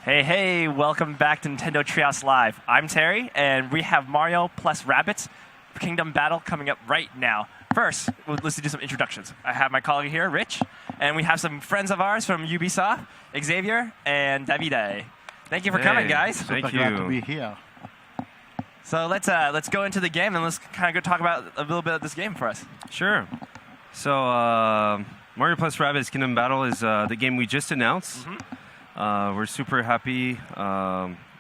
Hey, hey, welcome back to Nintendo Treehouse Live. I'm Terry, and we have Mario plus Rabbids Kingdom Battle coming up right now. First, let's do some introductions. I have my colleague here, Rich, and we have some friends of ours from Ubisoft, Xavier and Davide. Thank you for coming, guys. Thank you. Glad to be here. So let's go into the game, and let's kind of go talk about a little bit of this game for us. Sure. So Mario plus Rabbids Kingdom Battle is the game we just announced. We're super happy.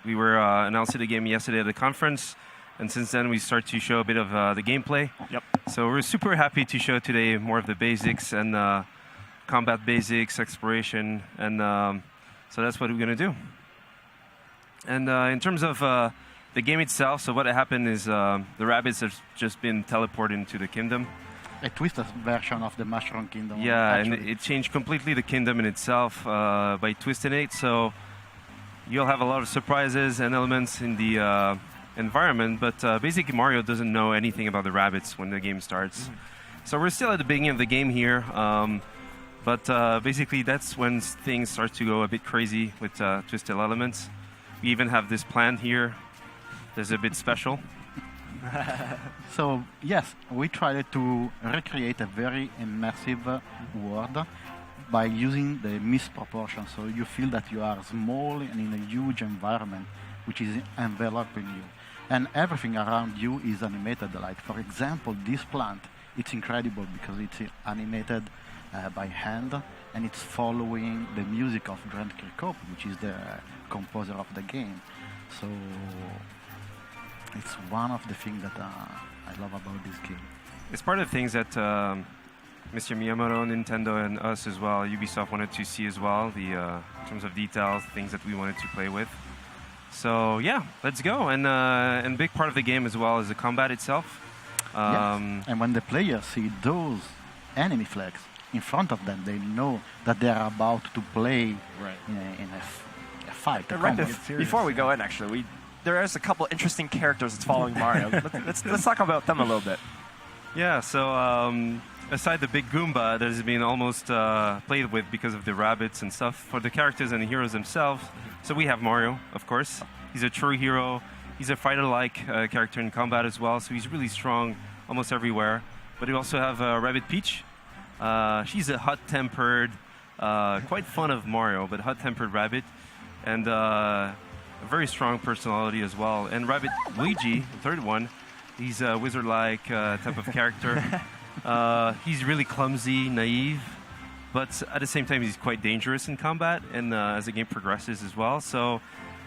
We were announcing the game yesterday at the conference, and since then we start to show a bit of the gameplay. Yep. So we're super happy to show today more of the basics and combat basics, exploration, and so that's what we're going to do. And in terms of the game itself, so what happened is the Rabbids have just been teleported into the kingdom. A twisted version of the Mushroom Kingdom. Yeah, actually. and it changed completely the kingdom in itself by twisting it. So you'll have a lot of surprises and elements in the environment, but basically Mario doesn't know anything about the Rabbids when the game starts. So we're still at the beginning of the game here, but basically that's when things start to go a bit crazy with twisted elements. We even have this plant here. There's a bit special. So, yes, we tried to recreate a very immersive world by using the misproportion. So you feel that you are small and in a huge environment which is enveloping you. And everything around you is animated. Like, for example, this plant, it's incredible because it's animated by hand and it's following the music of Grant Kirkhope, which is the composer of the game. So it's one of the things that I love about this game. It's part of the things that Mr. Miyamoto, Nintendo, and us as well, Ubisoft wanted to see as well, the in terms of details, things that we wanted to play with. So yeah, let's go. And big part of the game as well is the combat itself. Yes. And when the players see those enemy flags in front of them, they know that they are about to play in a fight. Right before we go in, actually, there is a couple interesting characters that's following Mario. Let's talk about them a little bit. Yeah, so aside the big Goomba that has been almost played with because of the Rabbids and stuff, for the characters and the heroes themselves, so we have Mario, of course. He's a true hero. He's a fighter-like character in combat as well, so he's really strong almost everywhere. But we also have Rabbid Peach. She's a hot-tempered, quite fun of Mario, but hot-tempered rabbit. And a very strong personality as well. And Rabbid Luigi, the third one, he's a wizard-like type of character. He's really clumsy, naive, but at the same time he's quite dangerous in combat and as the game progresses as well. So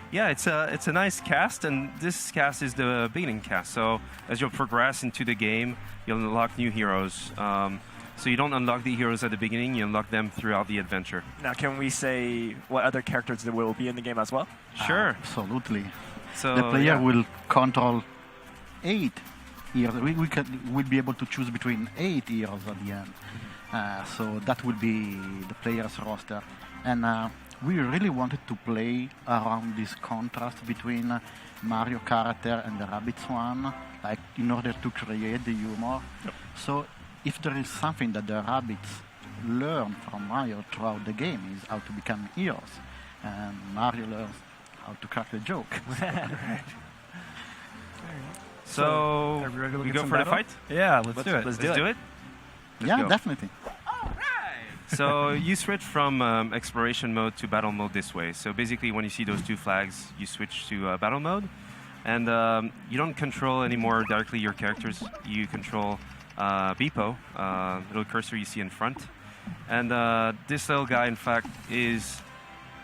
yeah, it's a nice cast, and this cast is the beginning cast. So as you'll progress into the game, you'll unlock new heroes. So you don't unlock the heroes at the beginning, you unlock them throughout the adventure. Now, can we say what other characters there will be in the game as well? Sure. Absolutely. So the player will control 8 heroes. We'll be able to choose between 8 heroes at the end. So that will be the player's roster. And we really wanted to play around this contrast between Mario character and the Rabbids one, like in order to create the humor. Yep. So if there is something that the Rabbids learn from Mario throughout the game is how to become heroes. And Mario learns how to crack the joke. So we go for the fight? Yeah, let's do it. Let's do it? Yeah, go. definitely. So you switch from exploration mode to battle mode this way. So basically when you see those two flags, you switch to battle mode. And you don't control anymore directly your characters. You control Beepo, little cursor you see in front. And this little guy, in fact, is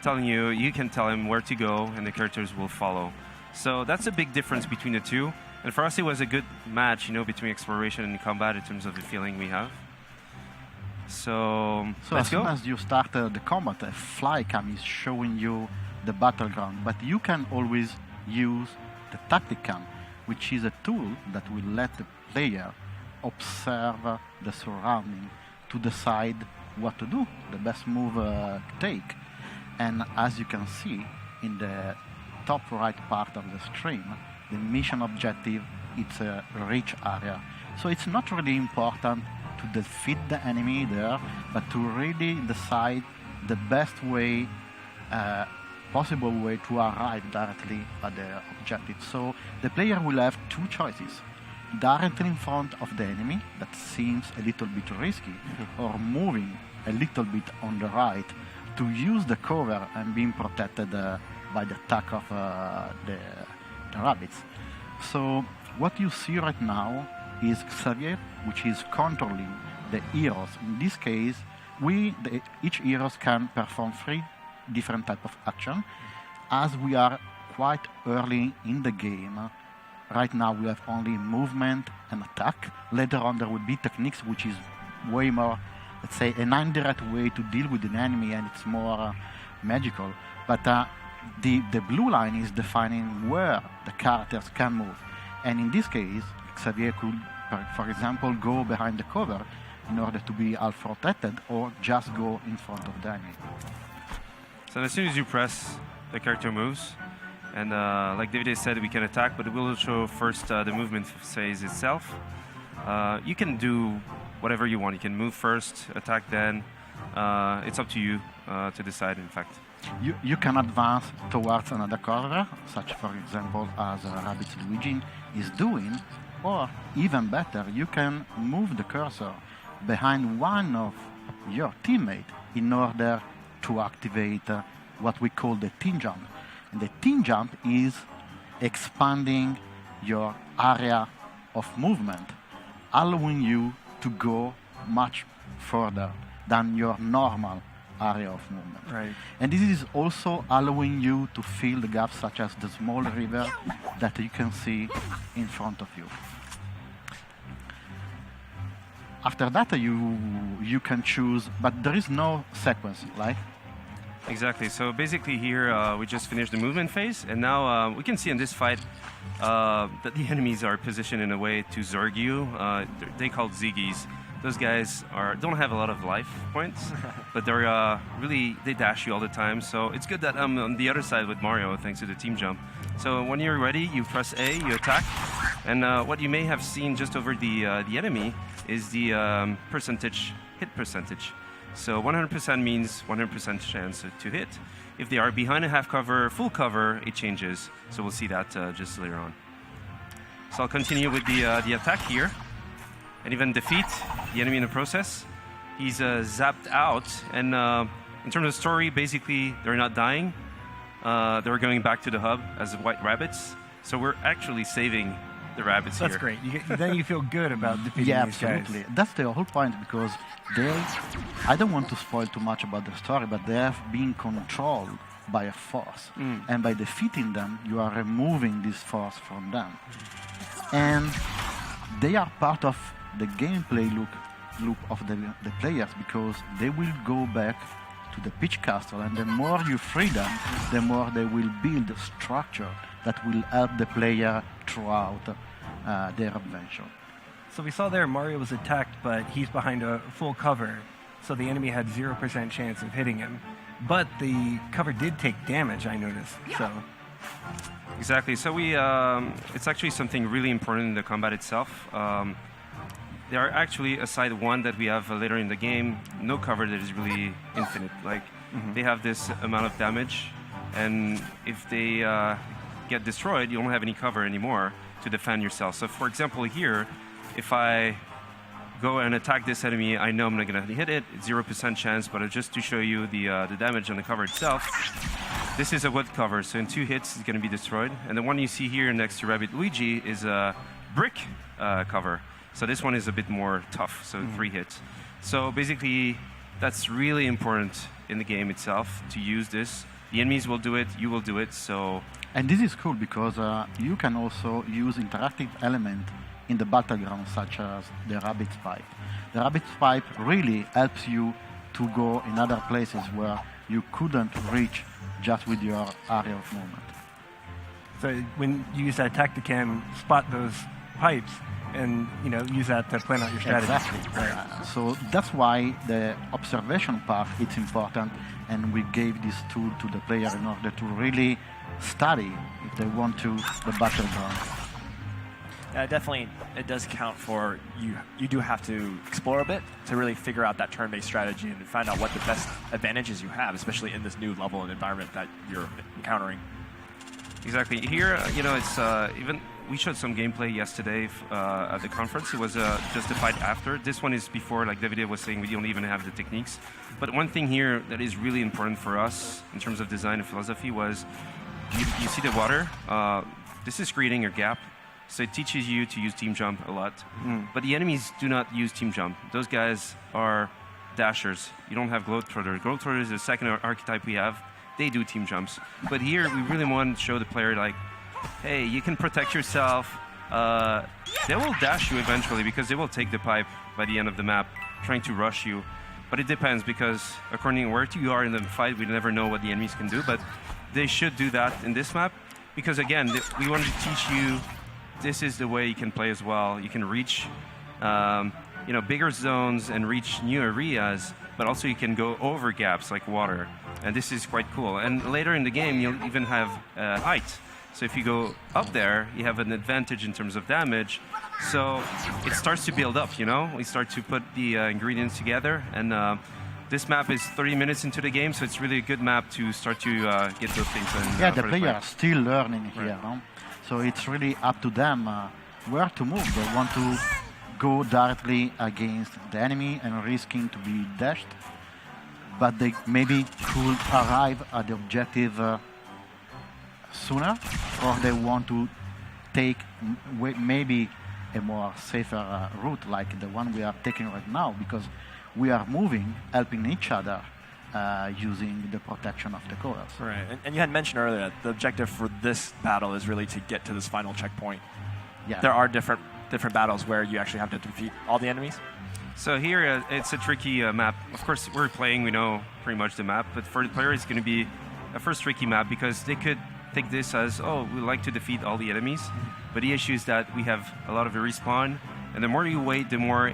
telling you, you can tell him where to go and the characters will follow. So that's a big difference between the two. And for us, it was a good match, between exploration and combat in terms of the feeling we have. So let's go. As soon as you start the combat, a fly cam is showing you the battleground. But you can always use the tactic cam, which is a tool that will let the player observe the surrounding to decide what to do, the best move to take. And as you can see in the top right part of the stream, the mission objective, it's a rich area. So it's not really important to defeat the enemy there, but to really decide the best way possible way to arrive directly at the objective. So the player will have two choices. Directly in front of the enemy, that seems a little bit risky, or moving a little bit on the right to use the cover and being protected by the attack of the rabbits. So what you see right now is Xavier, which is controlling the heroes. In this case, each heroes can perform 3 different type of action. As we are quite early in the game, right now we have only movement and attack. Later on there will be techniques, which is way more, let's say, an indirect way to deal with an enemy, and it's more magical. But the blue line is defining where the characters can move. And in this case, Xavier could, for example, go behind the cover in order to be half protected, or just go in front of the enemy. So as soon as you press, the character moves. And like David said, we can attack, but it will show first the movement phase itself. You can do whatever you want. You can move first, attack then. It's up to you to decide, in fact. You can advance towards another corner, such, for example, as Rabbids Luigi is doing, or even better, you can move the cursor behind one of your teammates in order to activate what we call the team jump. And the team jump is expanding your area of movement, allowing you to go much further than your normal area of movement. Right. And this is also allowing you to fill the gaps, such as the small river that you can see in front of you. After that, you can choose, but there is no sequence, right? Exactly. So basically here we just finished the movement phase, and now we can see in this fight that the enemies are positioned in a way to zerg you. They called Ziggies. Those guys don't have a lot of life points, but they're they dash you all the time. So it's good that I'm on the other side with Mario thanks to the team jump. So when you're ready, you press A, you attack, and what you may have seen just over the enemy is the hit percentage. So 100% means 100% chance to hit. If they are behind a half cover, full cover, it changes. So we'll see that just later on. So I'll continue with the attack here, and even defeat the enemy in the process. He's zapped out, and in terms of story, basically they're not dying. They're going back to the hub as white rabbits. So we're actually saving the rabbits That's here. great. Then you feel good about defeating Yeah, these guys. absolutely. That's the whole point, because I don't want to spoil too much about the story, but they have been controlled by a force. And by defeating them, you are removing this force from them. And they are part of the gameplay loop of the players, because they will go back to the Peach Castle, and the more you free them, the more they will build a structure that will help the player throughout their adventure. So we saw there Mario was attacked, but he's behind a full cover, so the enemy had 0% chance of hitting him. But the cover did take damage, I noticed. So Exactly. So it's actually something really important in the combat itself. There are actually, aside one that we have later in the game, no cover that is really infinite. Like, they have this amount of damage, and if they get destroyed, you don't have any cover anymore to defend yourself. So for example here, if I go and attack this enemy, I know I'm not going to hit it. It's 0% chance, but just to show you the damage on the cover itself, this is a wood cover, so in 2 hits it's going to be destroyed. And the one you see here next to Rabbid Luigi is a brick cover. So this one is a bit more tough, so 3 hits. So basically, that's really important in the game itself to use this. The enemies will do it, you will do it, so... And this is cool because you can also use interactive element in the battleground, such as the Rabbids pipe. The Rabbids pipe really helps you to go in other places where you couldn't reach just with your area of movement. So when you use that tacticam, spot those pipes, and use that to plan out your strategy. Exactly. So that's why the observation part is important, and we gave this tool to the player in order to really study, if they want to, the battleground. Definitely, it does count for you. You do have to explore a bit to really figure out that turn-based strategy and find out what the best advantages you have, especially in this new level and environment that you're encountering. Exactly. Here, it's even we showed some gameplay yesterday at the conference. It was just the fight after. This one is before, like David was saying, we don't even have the techniques. But one thing here that is really important for us in terms of design and philosophy was you see the water. This is creating a gap. So it teaches you to use team jump a lot. But the enemies do not use team jump. Those guys are dashers. You don't have globetrotters. Globetrotters is the second archetype we have. They do team jumps. But here, we really want to show the player, like, hey, you can protect yourself. They will dash you eventually because they will take the pipe by the end of the map, trying to rush you. But it depends because according to where you are in the fight, we never know what the enemies can do. But they should do that in this map because, again, we wanted to teach you this is the way you can play as well. You can reach bigger zones and reach new areas, but also you can go over gaps like water. And this is quite cool. And later in the game, you'll even have height. So if you go up there, you have an advantage in terms of damage. So it starts to build up, We start to put the ingredients together. And this map is 30 minutes into the game, so it's really a good map to start to get those things. The players are still learning here, no? So it's really up to them where to move. They want to go directly against the enemy and risking to be dashed, but they maybe could arrive at the objective sooner, or they want to take maybe a more safer route like the one we are taking right now, because we are moving, helping each other, using the protection of the colors. Right, and you had mentioned earlier that the objective for this battle is really to get to this final checkpoint. Yeah. There are different battles where you actually have to defeat all the enemies. So here, it's a tricky map. Of course, we're playing, we know pretty much the map, but for the player, it's going to be a first tricky map because they could take this as, oh, we like to defeat all the enemies, but the issue is that we have a lot of respawn, and the more you wait, the more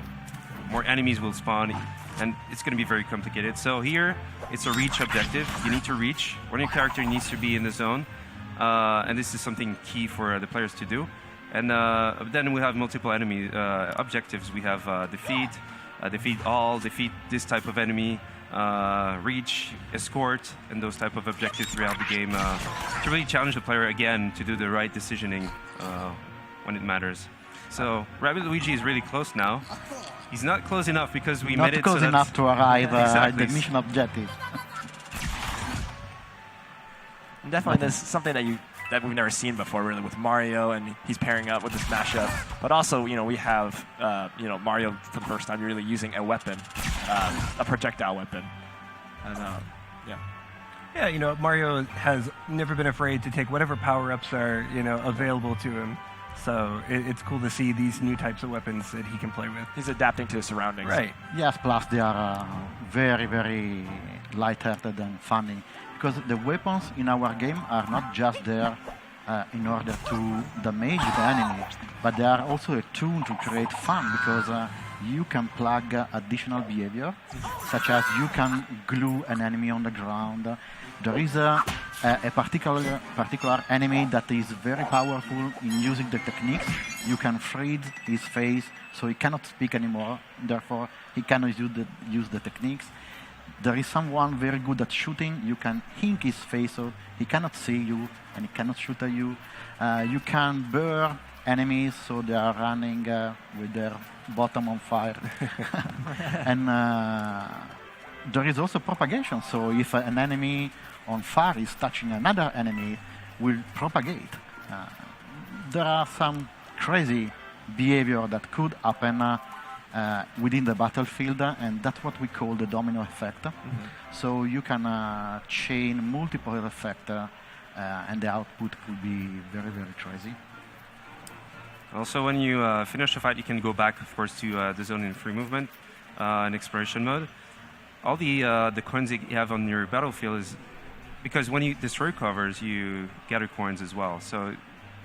enemies will spawn, and it's going to be very complicated. So here, it's a reach objective. You need to reach. One of your character needs to be in the zone, and this is something key for the players to do. And then we have multiple enemy objectives. We have defeat all, defeat this type of enemy, reach, escort, and those type of objectives throughout the game to really challenge the player again to do the right decisioning when it matters. So Rabbid Luigi is really close now. He's not close enough because we made it not close enough to arrive exactly. at the mission objective. And definitely, there's something that we've never seen before, really, with Mario, and he's pairing up with this mashup. But also, we have Mario for the first time really using a weapon, a projectile weapon, and Yeah, Mario has never been afraid to take whatever power-ups are, available to him. So it's cool to see these new types of weapons that he can play with. He's adapting to his surroundings. Right. Yes, plus they are very, very light-hearted and funny. Because the weapons in our game are not just there in order to damage the enemy, but they are also a tool to create fun, because you can plug additional behavior, such as you can glue an enemy on the ground. There is a particular enemy that is very powerful in using the techniques. You can freeze his face so he cannot speak anymore, therefore he cannot use the techniques. There is someone very good at shooting. You can hink his face so he cannot see you and he cannot shoot at you. You can burn enemies so they are running with their bottom on fire. And there is also propagation. So if an enemy on fire is touching another enemy, will propagate. There are some crazy behavior that could happen within the battlefield, and that's what we call the domino effect. So you can chain multiple effects, and the output could be very, very crazy. Also, when you finish a fight, you can go back, of course, to the zone in free movement and exploration mode. All the coins that you have on your battlefield is because when you destroy covers, you gather coins as well. So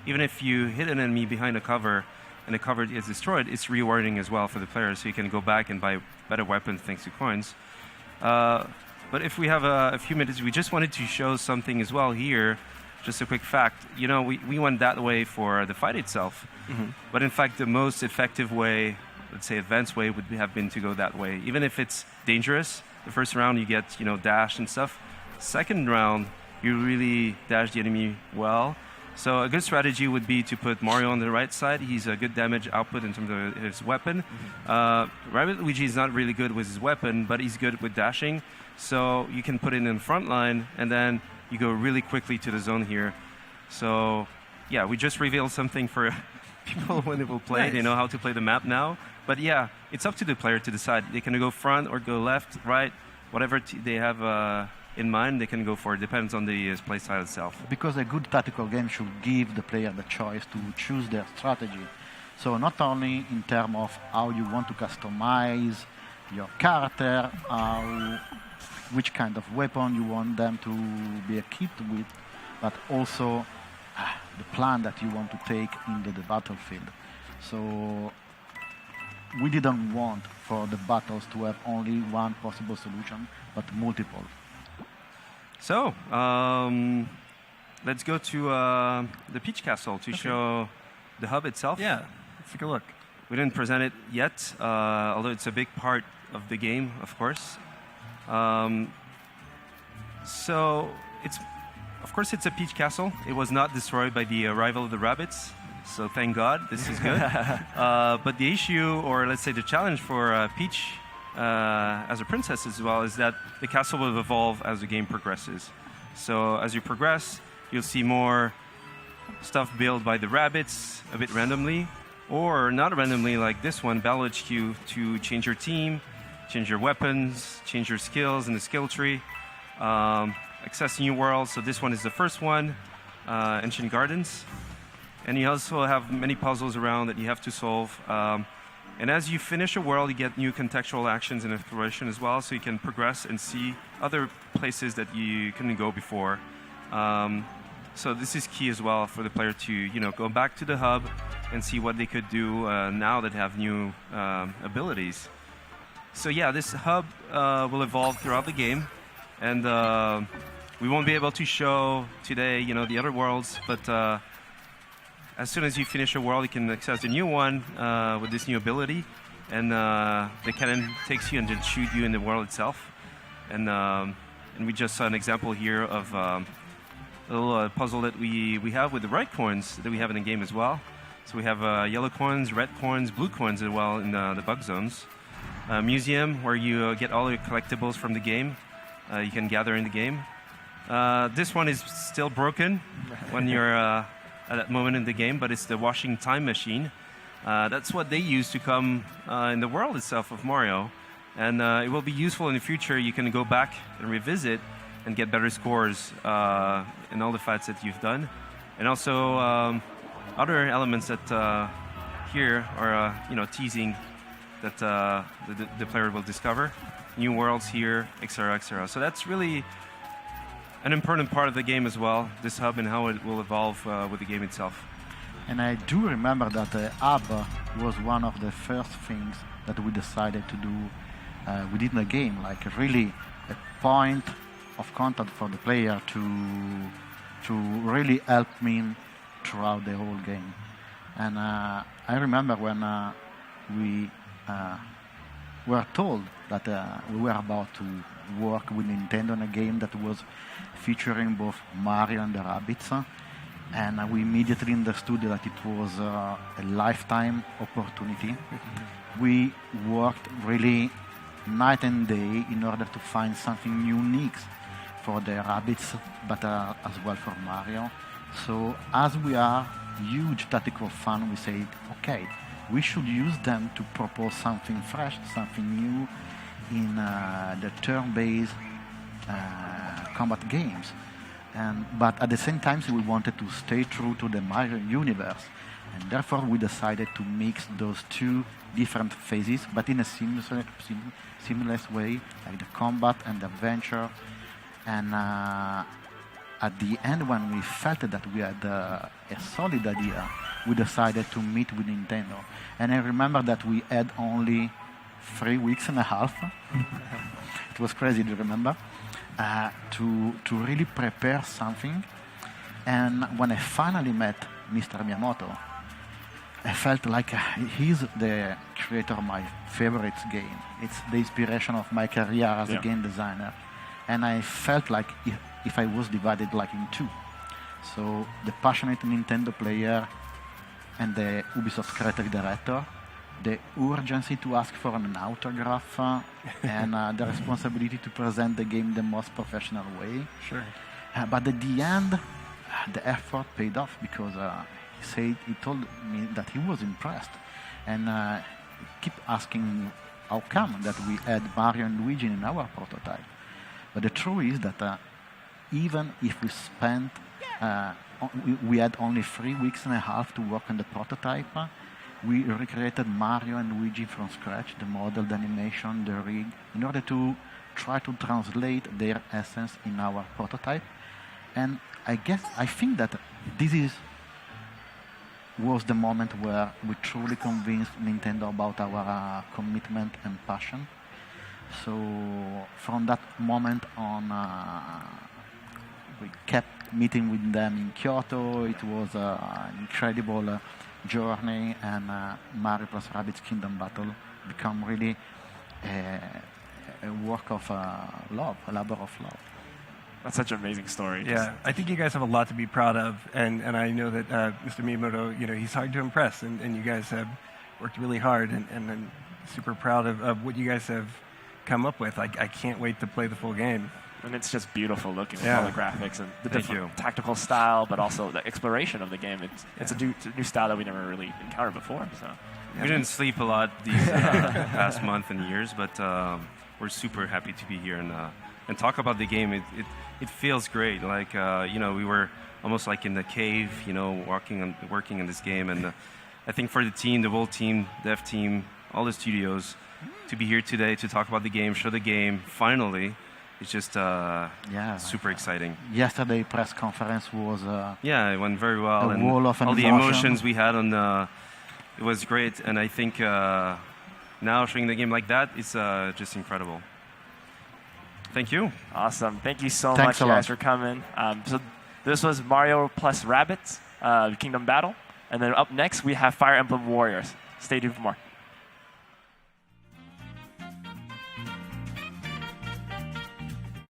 even if you hit an enemy behind a cover and the cover is destroyed, it's rewarding as well for the player. So you can go back and buy better weapons thanks to coins. But if we have a few minutes, we just wanted to show something as well here. just a quick fact, we went that way for the fight itself. But in fact, the most effective way, let's say advanced way, would have been to go that way. Even if it's dangerous, the first round you get, dash and stuff. Second round, you really dash the enemy well. So a good strategy would be to put Mario on the right side. He's a good damage output in terms of his weapon. Rabbid Luigi is not really good with his weapon, but he's good with dashing. So you can put it in the front line, and then you go really quickly to the zone here. So yeah, we just revealed something for people when they will play. Nice. They know how to play the map now. But yeah, it's up to the player to decide. They can go front or go left, right, whatever they have in mind, they can go for it. Depends on the play style itself. Because a good tactical game should give the player the choice to choose their strategy. So not only in terms of how you want to customize your character, which kind of weapon you want them to be equipped with, but also the plan that you want to take into the battlefield. So we didn't want for the battles to have only one possible solution, but multiple. So, let's go to the Peach Castle to show the hub itself. Yeah, let's take a look. We didn't present it yet, although it's a big part of the game, of course. So, of course, it's a Peach Castle. It was not destroyed by the arrival of the Rabbids, so thank God, this is good. But the issue, or let's say the challenge for Peach as a princess as well, is that the castle will evolve as the game progresses. So as you progress, you'll see more stuff built by the Rabbids a bit randomly, or not randomly like this one, Battle HQ, to change your team, change your weapons, change your skills in the skill tree, access new worlds. So this one is the first one, Ancient Gardens. And you also have many puzzles around that you have to solve. And as you finish a world, you get new contextual actions and exploration as well, so you can progress and see other places that you couldn't go before. So this is key as well for the player to, go back to the hub and see what they could do now that have new abilities. So yeah, this hub will evolve throughout the game, and we won't be able to show today, the other worlds, but as soon as you finish a world, you can access a new one with this new ability, and the cannon takes you and then shoot you in the world itself. And we just saw an example here of a little puzzle that we have with the right coins that we have in the game as well. So we have yellow coins, red coins, blue coins as well in the bug zones. Museum where you get all your collectibles from the game. You can gather in the game. This one is still broken when you're at that moment in the game, but it's the washing time machine. That's what they use to come in the world itself of Mario, and it will be useful in the future. You can go back and revisit and get better scores in all the fights that you've done, and also other elements that here are teasing that the player will discover, new worlds here, etc., etc. So that's really an important part of the game as well, this hub and how it will evolve with the game itself. And I do remember that the hub was one of the first things that we decided to do within the game, like really a point of contact for the player to really help me throughout the whole game. And I remember when we were told that we were about to work with Nintendo on a game that was featuring both Mario and the Rabbids, and we immediately understood that it was a lifetime opportunity. We worked really night and day in order to find something unique for the Rabbids, but as well for Mario. So as we are huge tactical fan, we said, okay, we should use them to propose something fresh, something new in the turn-based combat games. But at the same time, we wanted to stay true to the Mario universe. And therefore, we decided to mix those two different phases, but in a seamless way, like the combat and the adventure. And at the end, when we felt that we had a solid idea, we decided to meet with Nintendo. And I remember that we had only 3 weeks and a half. It was crazy to remember. To really prepare something And when I finally met Mr. Miyamoto, I felt like he's the creator of my favorite game. It's the inspiration of my career as a game designer. And I felt like if I was divided like in two. So the passionate Nintendo player and the Ubisoft creative director, the urgency to ask for an autograph and the responsibility to present the game the most professional way. Sure. But at the end, the effort paid off because he told me that he was impressed and keep asking how come that we had Mario and Luigi in our prototype. But the truth is that even if we spent, we had only 3 weeks and a half to work on the prototype, we recreated Mario and Luigi from scratch, the model, the animation, the rig, in order to try to translate their essence in our prototype. And I think that this was the moment where we truly convinced Nintendo about our commitment and passion. So from that moment on, we kept meeting with them in Kyoto. It was an incredible journey, and Mario plus Rabbids Kingdom Battle become really a work of love, a labor of love. That's such an amazing story. Yeah, I think you guys have a lot to be proud of, and I know that Mr. Miyamoto, he's hard to impress, and you guys have worked really hard, and I'm super proud of what you guys have come up with. I can't wait to play the full game. And it's just beautiful looking with all the graphics and the Thank different tactical style, but also the exploration of the game. It's a new style that we never really encountered before. So We didn't sleep a lot these past month and years, but we're super happy to be here and talk about the game. It feels great. Like we were almost like in the cave, working on this game. And I think for the team, the whole team, dev team, all the studios, to be here today to talk about the game, show the game, finally, it's just super exciting. Yesterday press conference was it went very well, a and wall of all the emotion. emotions we had on it was great. And I think now showing the game like that is just incredible. Thank you. awesome! Thank you so Thanks much, a lot. guys, for coming. So this was Mario plus Rabbids Kingdom Battle, and then up next we have Fire Emblem Warriors. Stay tuned for more.